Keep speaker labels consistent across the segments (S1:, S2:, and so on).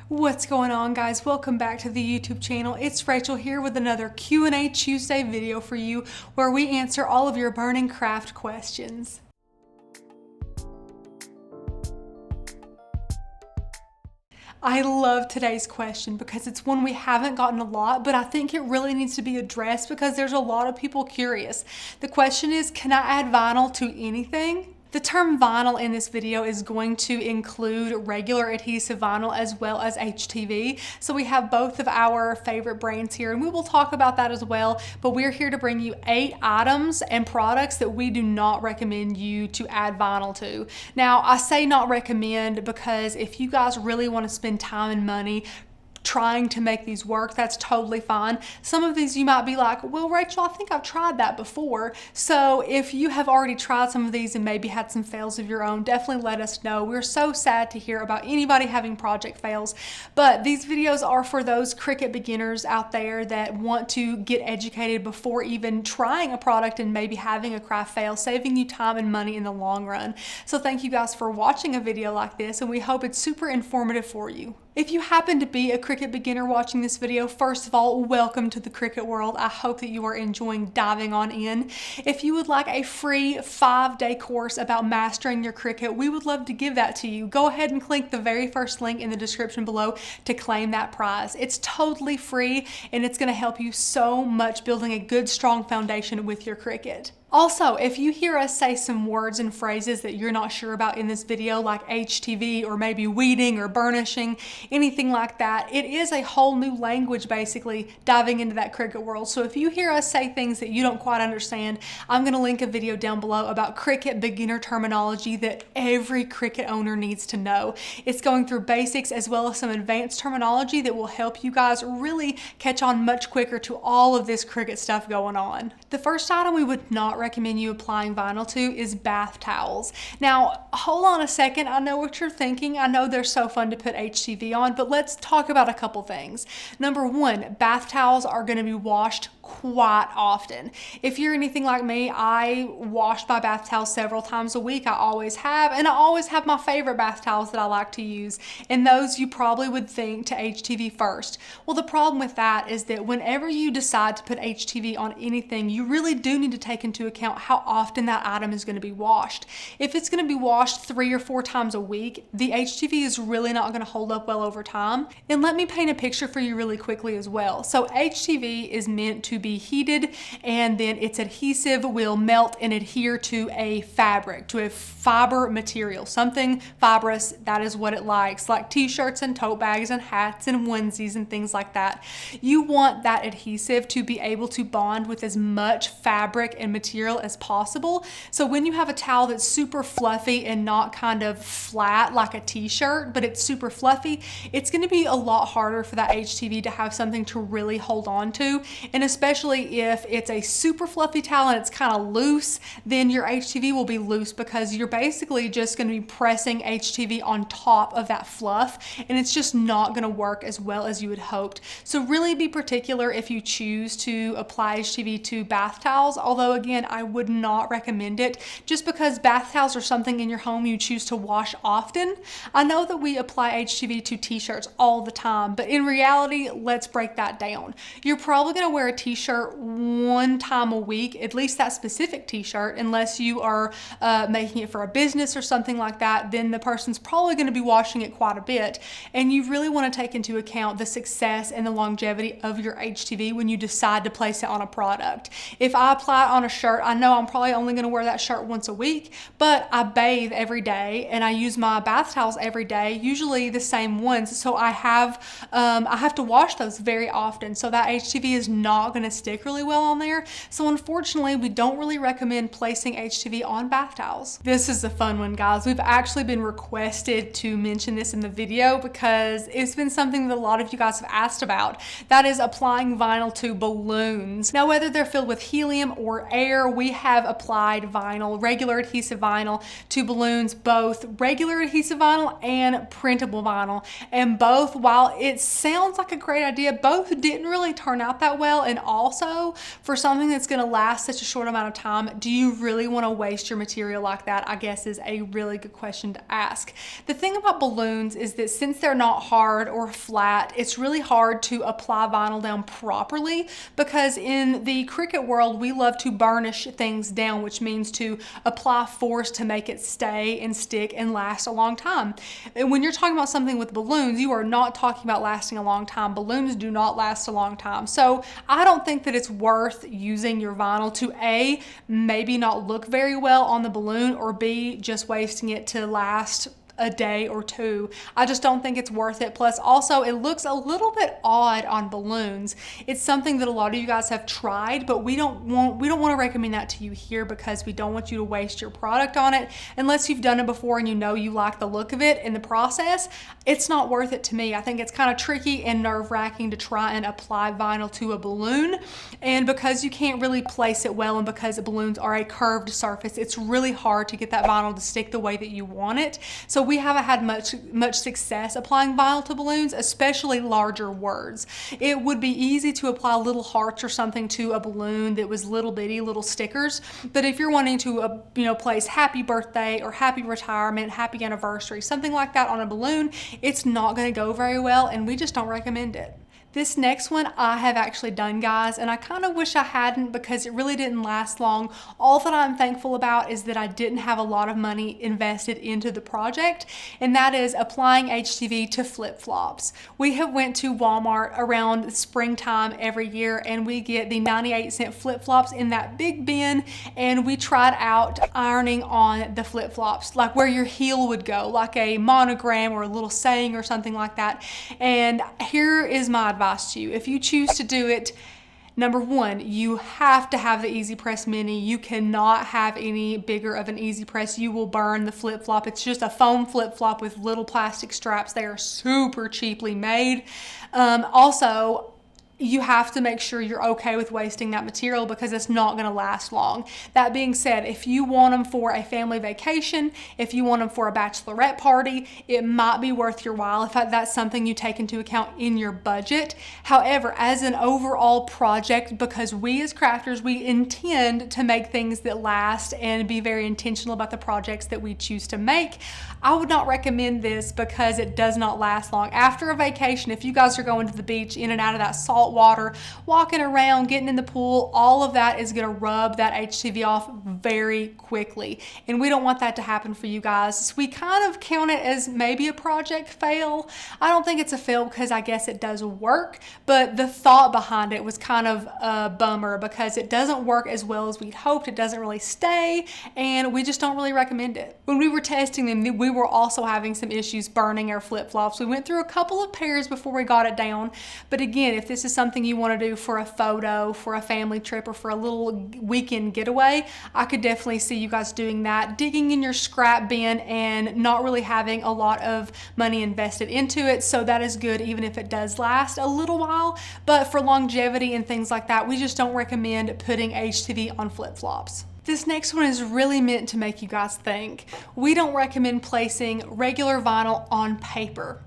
S1: What's going on, guys? Welcome back to the YouTube channel. It's Rachel here with another Q&A Tuesday video for you where we answer all of your burning craft questions. I love today's question because it's one we haven't gotten a lot, but I think it really needs to be addressed because there's a lot of people curious. The question is, can I add vinyl to anything? The term vinyl in this video is going to include regular adhesive vinyl as well as HTV. So we have both of our favorite brands here and we will talk about that as well. But we're here to bring you 8 items and products that we do not recommend you to add vinyl to. Now, I say not recommend because if you guys really want to spend time and money trying to make these work, that's totally fine. Some of these you might be like, well, Rachel, I think I've tried that before. So if you have already tried some of these and maybe had some fails of your own, definitely let us know. We're so sad to hear about anybody having project fails, but these videos are for those Cricut beginners out there that want to get educated before even trying a product and maybe having a craft fail, saving you time and money in the long run. So thank you guys for watching a video like this, and we hope it's super informative for you. If you happen to be a Cricut beginner watching this video, first of all, welcome to the Cricut world. I hope that you are enjoying diving on in. If you would like a free 5-day course about mastering your Cricut, we would love to give that to you. Go ahead and click the very first link in the description below to claim that prize. It's totally free and it's going to help you so much building a good, strong foundation with your Cricut. Also, if you hear us say some words and phrases that you're not sure about in this video, like HTV or maybe weeding or burnishing, anything like that, it is a whole new language basically diving into that Cricut world. So if you hear us say things that you don't quite understand, I'm going to link a video down below about Cricut beginner terminology that every Cricut owner needs to know. It's going through basics as well as some advanced terminology that will help you guys really catch on much quicker to all of this Cricut stuff going on. The first item we would not recommend you applying vinyl to is bath towels. Now, hold on a second. I know what you're thinking. I know they're so fun to put HTV on, but let's talk about a couple things. Number one, bath towels are going to be washed quite often. If you're anything like me, I wash my bath towels several times a week. I always have, and I always have my favorite bath towels that I like to use, and those you probably would think to HTV first. Well, the problem with that is that whenever you decide to put HTV on anything, you really do need to take into account how often that item is going to be washed. If it's going to be washed 3 or 4 times a week, the HTV is really not going to hold up well over time. And let me paint a picture for you really quickly as well. So HTV is meant to be heated, and then its adhesive will melt and adhere to a fabric, to a fiber material, something fibrous. That is what it likes, like t-shirts and tote bags and hats and onesies and things like that. You want that adhesive to be able to bond with as much fabric and material as possible. So when you have a towel that's super fluffy and not kind of flat like a t-shirt, but it's super fluffy, it's going to be a lot harder for that HTV to have something to really hold on to. And especially if it's a super fluffy towel and it's kind of loose, then your HTV will be loose because you're basically just going to be pressing HTV on top of that fluff, and it's just not going to work as well as you had hoped. So really be particular if you choose to apply HTV to bath towels, although again, I would not recommend it just because bath towels are something in your home you choose to wash often. I know that we apply HTV to t-shirts all the time, but in reality, let's break that down. You're probably going to wear a t-shirt 1 time a week, at least that specific t-shirt, unless you are making it for a business or something like that. Then the person's probably going to be washing it quite a bit, and you really want to take into account the success and the longevity of your HTV when you decide to place it on a product. If I apply it on a shirt, I know I'm probably only going to wear that shirt once a week, but I bathe every day and I use my bath towels every day, usually the same ones. So I have to wash those very often. So that HTV is not going to stick really well on there. So unfortunately, we don't really recommend placing HTV on bath towels. This is a fun one, guys. We've actually been requested to mention this in the video because it's been something that a lot of you guys have asked about. That is applying vinyl to balloons. Now, whether they're filled with helium or air, we have applied vinyl, regular adhesive vinyl, to balloons, both regular adhesive vinyl and printable vinyl. And both, while it sounds like a great idea, both didn't really turn out that well. And also, for something that's going to last such a short amount of time, do you really want to waste your material like that? I guess is a really good question to ask. The thing about balloons is that since they're not hard or flat, it's really hard to apply vinyl down properly, because in the Cricut world, we love to burnish things down, which means to apply force to make it stay and stick and last a long time. And when you're talking about something with balloons, you are not talking about lasting a long time. Balloons do not last a long time. So I don't think that it's worth using your vinyl to A, maybe not look very well on the balloon, or B, just wasting it to last a day or two. I just don't think it's worth it. Plus also it looks a little bit odd on balloons. It's something that a lot of you guys have tried, but we don't want to recommend that to you here, because we don't want you to waste your product on it unless you've done it before and you know you like the look of it in the process. It's not worth it to me. I think it's kind of tricky and nerve-wracking to try and apply vinyl to a balloon, and because you can't really place it well, and because balloons are a curved surface, it's really hard to get that vinyl to stick the way that you want it. So we haven't had much success applying vinyl to balloons, especially larger words. It would be easy to apply little hearts or something to a balloon that was little bitty, little stickers. But if you're wanting to place happy birthday or happy retirement, happy anniversary, something like that on a balloon, it's not going to go very well, and we just don't recommend it. This next one I have actually done, guys, and I kind of wish I hadn't, because it really didn't last long. All that I'm thankful about is that I didn't have a lot of money invested into the project, and that is applying HTV to flip-flops. We have went to Walmart around springtime every year, and we get the 98-cent flip-flops in that big bin, and we tried out ironing on the flip-flops, like where your heel would go, like a monogram or a little saying or something like that. And here is my advice to you. If you choose to do it, number one, you have to have the EasyPress Mini. You cannot have any bigger of an EasyPress. You will burn the flip-flop. It's just a foam flip-flop with little plastic straps. They are super cheaply made. Also, you have to make sure you're okay with wasting that material, because it's not going to last long. That being said, if you want them for a family vacation, if you want them for a bachelorette party, it might be worth your while if that's something you take into account in your budget. However, as an overall project, because we as crafters, we intend to make things that last and be very intentional about the projects that we choose to make, I would not recommend this, because it does not last long. After a vacation, if you guys are going to the beach, in and out of that salt water, walking around, getting in the pool, all of that is going to rub that HTV off very quickly, and we don't want that to happen for you guys. So we kind of count it as maybe a project fail. I don't think it's a fail, because I guess it does work, but the thought behind it was kind of a bummer, because it doesn't work as well as we'd hoped. It doesn't really stay, and we just don't really recommend it. When we were testing them, we were also having some issues burning our flip-flops. We went through a couple of pairs before we got it down, but again, if this is something you want to do for a photo, for a family trip, or for a little weekend getaway, I could definitely see you guys doing that, digging in your scrap bin and not really having a lot of money invested into it. So that is good, even if it does last a little while. But for longevity and things like that, we just don't recommend putting HTV on flip-flops. This next one is really meant to make you guys think. We don't recommend placing regular vinyl on paper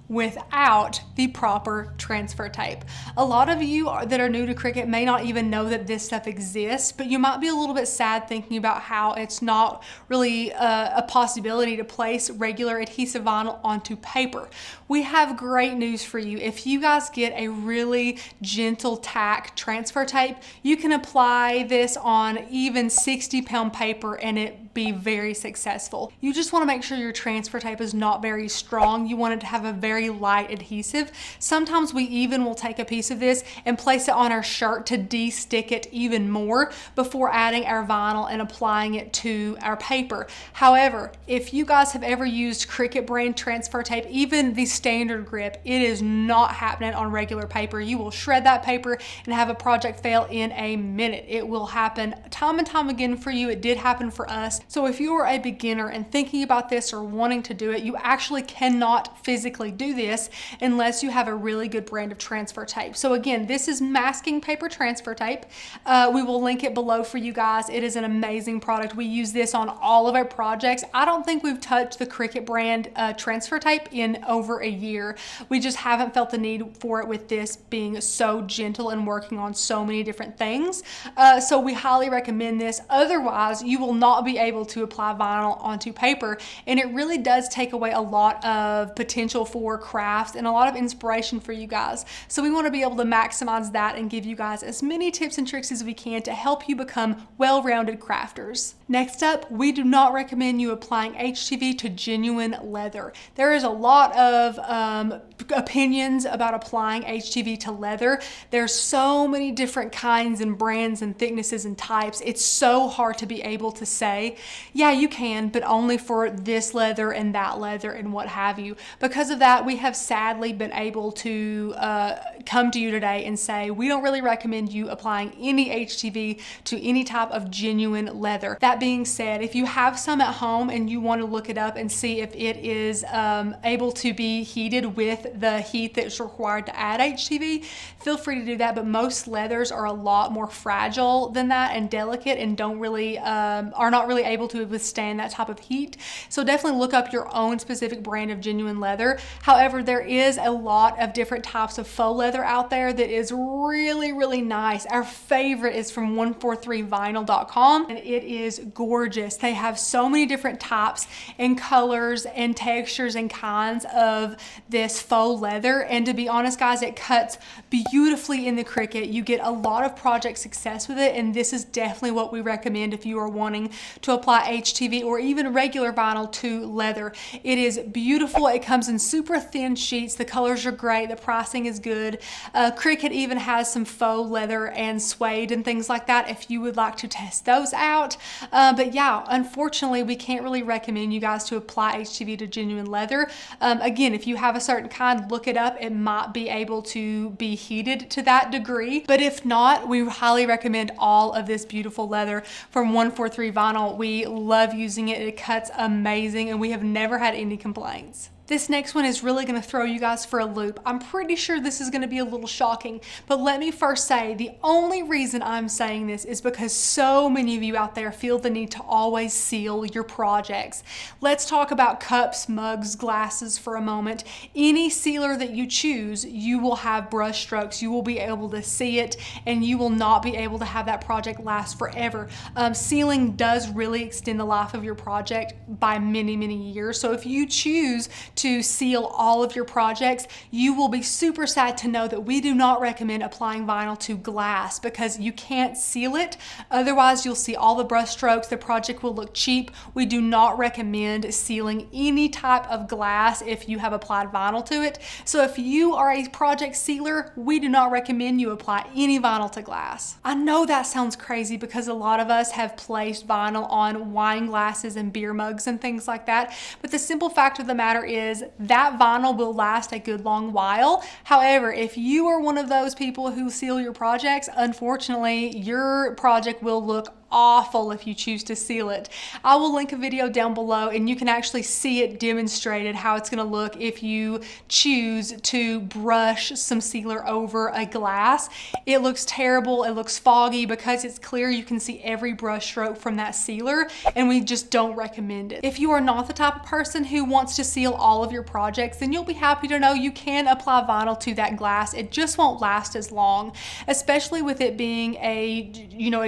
S1: without the proper transfer tape. A lot of you that are new to Cricut may not even know that this stuff exists, but you might be a little bit sad thinking about how it's not really a possibility to place regular adhesive vinyl onto paper. We have great news for you. If you guys get a really gentle tack transfer tape, you can apply this on even 60-pound paper and it be very successful. You just want to make sure your transfer tape is not very strong. You want it to have a very light adhesive. Sometimes we even will take a piece of this and place it on our shirt to de-stick it even more before adding our vinyl and applying it to our paper. However, if you guys have ever used Cricut brand transfer tape, even the standard grip, it is not happening on regular paper. You will shred that paper and have a project fail in a minute. It will happen time and time again for you. It did happen for us. So if you are a beginner and thinking about this or wanting to do it, you actually cannot physically do this unless you have a really good brand of transfer tape. So again, this is masking paper transfer tape. We will link it below for you guys. It is an amazing product. We use this on all of our projects. I don't think we've touched the Cricut brand transfer tape in over a year. We just haven't felt the need for it with this being so gentle and working on so many different things. So we highly recommend this. Otherwise, you will not be able to apply vinyl onto paper, and it really does take away a lot of potential for crafts and a lot of inspiration for you guys. So we want to be able to maximize that and give you guys as many tips and tricks as we can to help you become well-rounded crafters. Next up, we do not recommend you applying HTV to genuine leather. There is a lot of opinions about applying HTV to leather. There's so many different kinds and brands and thicknesses and types. It's so hard to be able to say, yeah, you can, but only for this leather and that leather and what have you. Because of that, we have sadly been able to come to you today and say, we don't really recommend you applying any HTV to any type of genuine leather. That being said, if you have some at home and you want to look it up and see if it is able to be heated with the heat that's required to add HTV, feel free to do that. But most leathers are a lot more fragile than that and delicate and don't really are not really able to withstand that type of heat. So definitely look up your own specific brand of genuine leather. However, there is a lot of different types of faux leather out there that is really nice. Our favorite is from 143vinyl.com, and it is gorgeous. They have so many different types and colors and textures and kinds of this faux leather, and to be honest guys, it cuts beautifully in the Cricut. You get a lot of project success with it, and this is definitely what we recommend if you are wanting to apply HTV or even regular vinyl to leather. It is beautiful. It comes in super thin sheets. The colors are great. The pricing is good. Cricut even has some faux leather and suede and things like that if you would like to test those out. But yeah, unfortunately, we can't really recommend you guys to apply HTV to genuine leather. Again, if you have a certain kind, look it up. It might be able to be heated to that degree. But if not, we highly recommend all of this beautiful leather from 143 Vinyl. We love using it. It cuts amazing, and we have never had any complaints. This next one is really going to throw you guys for a loop. I'm pretty sure this is going to be a little shocking, but let me first say the only reason I'm saying this is because so many of you out there feel the need to always seal your projects. Let's talk about cups, mugs, glasses for a moment. Any sealer that you choose, you will have brush strokes. You will be able to see it, and you will not be able to have that project last forever. Sealing does really extend the life of your project by many years. So if you choose to seal all of your projects, you will be super sad to know that we do not recommend applying vinyl to glass because you can't seal it. Otherwise, you'll see all the brush strokes. The project will look cheap. We do not recommend sealing any type of glass if you have applied vinyl to it. So if you are a project sealer, we do not recommend you apply any vinyl to glass. I know that sounds crazy because a lot of us have placed vinyl on wine glasses and beer mugs and things like that, but the simple fact of the matter is that vinyl will last a good long while. However, if you are one of those people who seal your projects, unfortunately, your project will look awful if you choose to seal it. I will link a video down below, and you can actually see it demonstrated how it's going to look if you choose to brush some sealer over a glass. It looks terrible. It looks foggy. Because it's clear, you can see every brush stroke from that sealer, and we just don't recommend it. If you are not the type of person who wants to seal all of your projects, then you'll be happy to know you can apply vinyl to that glass. It just won't last as long, especially with it being a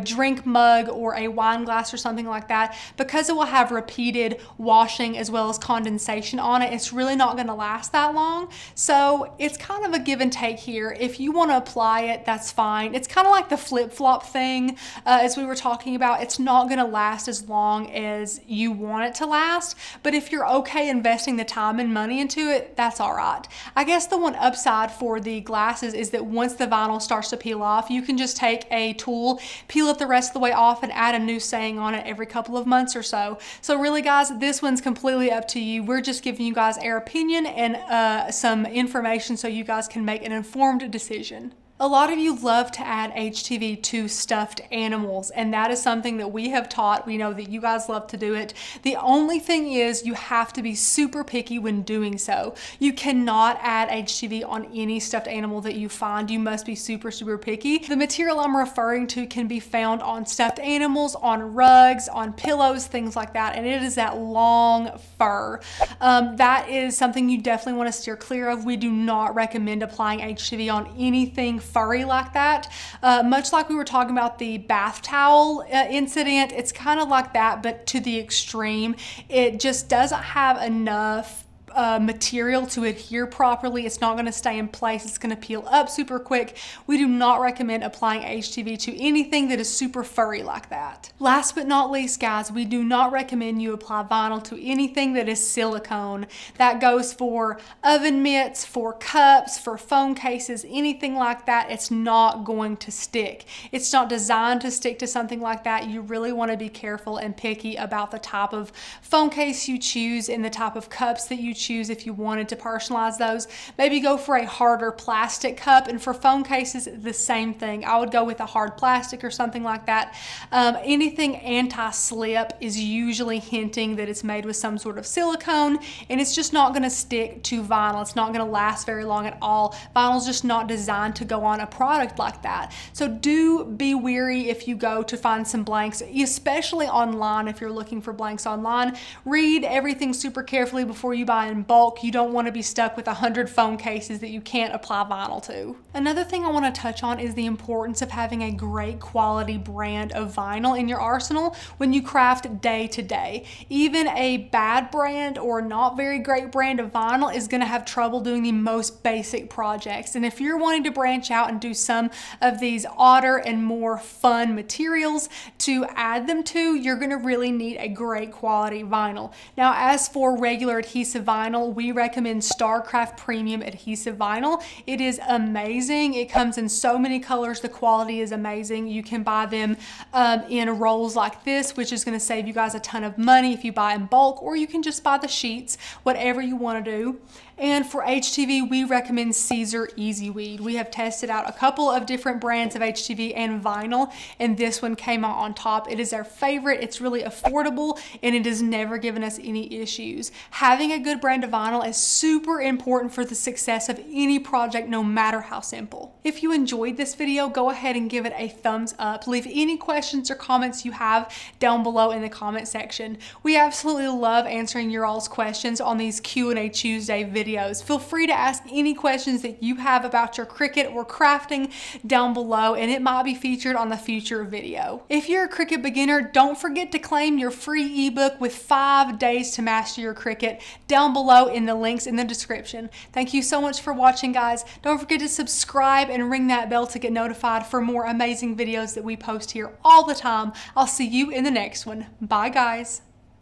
S1: drink mug or a wine glass or something like that. Because it will have repeated washing as well as condensation on it, it's really not going to last that long. So it's kind of a give and take here. If you want to apply it, that's fine. It's kind of like the flip-flop thing as we were talking about. It's not going to last as long as you want it to last, but if you're okay investing the time and money into it, that's all right. I guess the one upside for the glasses is that once the vinyl starts to peel off, you can just take a tool, peel it the rest of the way off, and add a new saying on it every couple of months or so. So really guys, this one's completely up to you. We're just giving you guys our opinion and some information so you guys can make an informed decision. A lot of you love to add HTV to stuffed animals, and that is something that we have taught. We know that you guys love to do it. The only thing is you have to be super picky when doing so. You cannot add HTV on any stuffed animal that you find. You must be super, super picky. The material I'm referring to can be found on stuffed animals, on rugs, on pillows, things like that, and it is that long fur. That is something you definitely want to steer clear of. We do not recommend applying HTV on anything furry like that. Much like we were talking about the bath towel incident, it's kind of like that, but to the extreme. It just doesn't have enough material to adhere properly. It's not going to stay in place. It's going to peel up super quick. We do not recommend applying HTV to anything that is super furry like that. Last but not least, guys, we do not recommend you apply vinyl to anything that is silicone. That goes for oven mitts, for cups, for phone cases, anything like that. It's not going to stick. It's not designed to stick to something like that. You really want to be careful and picky about the type of phone case you choose and the type of cups that you choose. If you wanted to personalize those, maybe go for a harder plastic cup, and for phone cases the same thing. I would go with a hard plastic or something like that. Anything anti-slip is usually hinting that it's made with some sort of silicone, and it's just not going to stick to vinyl. It's not going to last very long at all. Vinyl is just not designed to go on a product like that. So do be wary if you go to find some blanks, especially online. If you're looking for blanks online, read everything super carefully before you buy in bulk. You don't want to be stuck with 100 phone cases that you can't apply vinyl to. Another thing I want to touch on is the importance of having a great quality brand of vinyl in your arsenal when you craft day to day. Even a bad brand or not very great brand of vinyl is going to have trouble doing the most basic projects. And if you're wanting to branch out and do some of these odder and more fun materials to add them to, you're going to really need a great quality vinyl. Now, as for regular adhesive vinyl, we recommend StarCraft Premium Adhesive Vinyl. It is amazing. It comes in so many colors. The quality is amazing. You can buy them in rolls like this, which is going to save you guys a ton of money if you buy in bulk, or you can just buy the sheets, whatever you want to do. And for HTV, we recommend Caesar Easy Weed. We have tested out a couple of different brands of HTV and vinyl, and this one came out on top. It is our favorite. It's really affordable, and it has never given us any issues. Having a good brand of vinyl is super important for the success of any project, no matter how simple. If you enjoyed this video, go ahead and give it a thumbs up. Leave any questions or comments you have down below in the comment section. We absolutely love answering your all's questions on these Q&A Tuesday videos. Feel free to ask any questions that you have about your Cricut or crafting down below, and it might be featured on the future video. If you're a Cricut beginner, don't forget to claim your free ebook with 5 days to master your Cricut down below in the links in the description. Thank you so much for watching, guys. Don't forget to subscribe and ring that bell to get notified for more amazing videos that we post here all the time. I'll see you in the next one. Bye, guys.